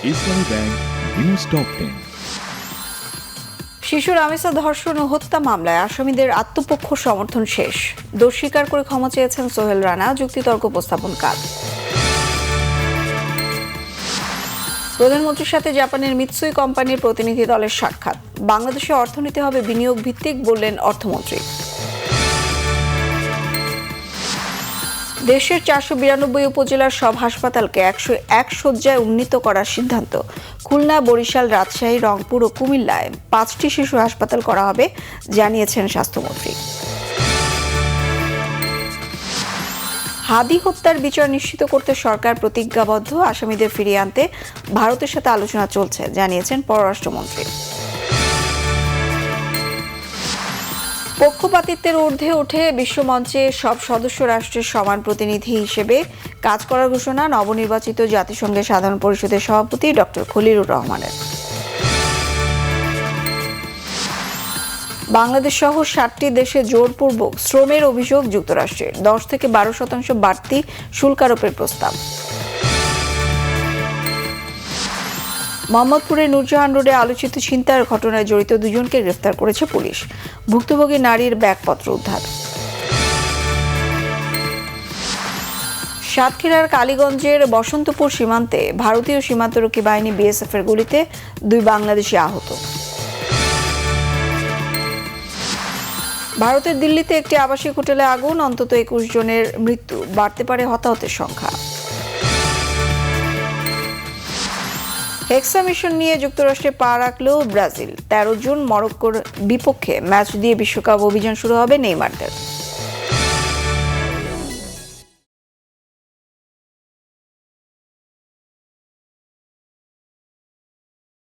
ইসলামী bank news top 10। শিশু রামেসা ধর্ষণ ও হত্যা মামলায় আসামিদের আত্মপক্ষ সমর্থন শেষ। দোষ স্বীকার করে ক্ষমা চেয়েছেন সোহেল রানা। যুক্তিতর্ক উপস্থাপন কাজ। প্রধানমন্ত্রীর সাথে জাপানের মিৎসুই কোম্পানির প্রতিনিধি দলের সাক্ষাৎ। বাংলাদেশে অর্থনীতি হবে বিনিয়োগ ভিত্তিক বললেন অর্থমন্ত্রী। দেশের 492 উপজেলার সব হাসপাতালকে 101 শয্যায় উন্নীত করার সিদ্ধান্ত। খুলনা, বরিশাল, রাজশাহী, রংপুর ও কুমিল্লায় 5টি শিশু হাসপাতাল করা হবে, জানিয়েছেন স্বাস্থ্যমন্ত্রী। হাদি হত্যার বিচার নিশ্চিত করতে সরকার প্রতিজ্ঞাবদ্ধ। আসামিদের ফিরিয়ে আনতে ভারতের সাথে আলোচনা চলছে, জানিয়েছেন পররাষ্ট্রমন্ত্রী। পক্ষপাতিত্বের ঊর্ধ্বে উঠে বিশ্বমঞ্চে সব সদস্য রাষ্ট্রের সমান প্রতিনিধি হিসেবে কাজ করার ঘোষণা নবনির্বাচিত জাতিসংঘের সাধারণ পরিষদের সভাপতি ডক্টর খলিলুর রহমানের। বাংলাদেশ সহ 7টি দেশে জোরপূর্বক শ্রমের অভিযোগ যুক্তরাষ্ট্রের। 10 থেকে 12% বাড়তি শুল্ক আরোপের প্রস্তাব। মোহাম্মদপুরের নূরজাহান রোডে আলোচিত ছিনতাইয়ের ঘটনায় জড়িত 2 জনকে গ্রেফতার করেছে পুলিশ। ভুক্তভোগী নারীর ব্যাগপত্র উদ্ধার। সাতক্ষীরার কালীগঞ্জের বসন্তপুর সীমান্তে ভারতীয় সীমান্তরক্ষী বাহিনী বিএসএফ এর গুলিতে 2 বাংলাদেশি আহত। ভারতের দিল্লিতে একটি আবাসিক হোটেলে আগুন, অন্তত 21 জনের মৃত্যু, বাড়তে পারে হতাহতের সংখ্যা। হেক্সা মিশন নিয়ে যুক্তরাষ্ট্রে পা রাখল ব্রাজিল। 13 জুন মরক্কোর বিপক্ষে ম্যাচ দিয়ে বিশ্বকাপ অভিযান শুরু হবে নেইমারদের।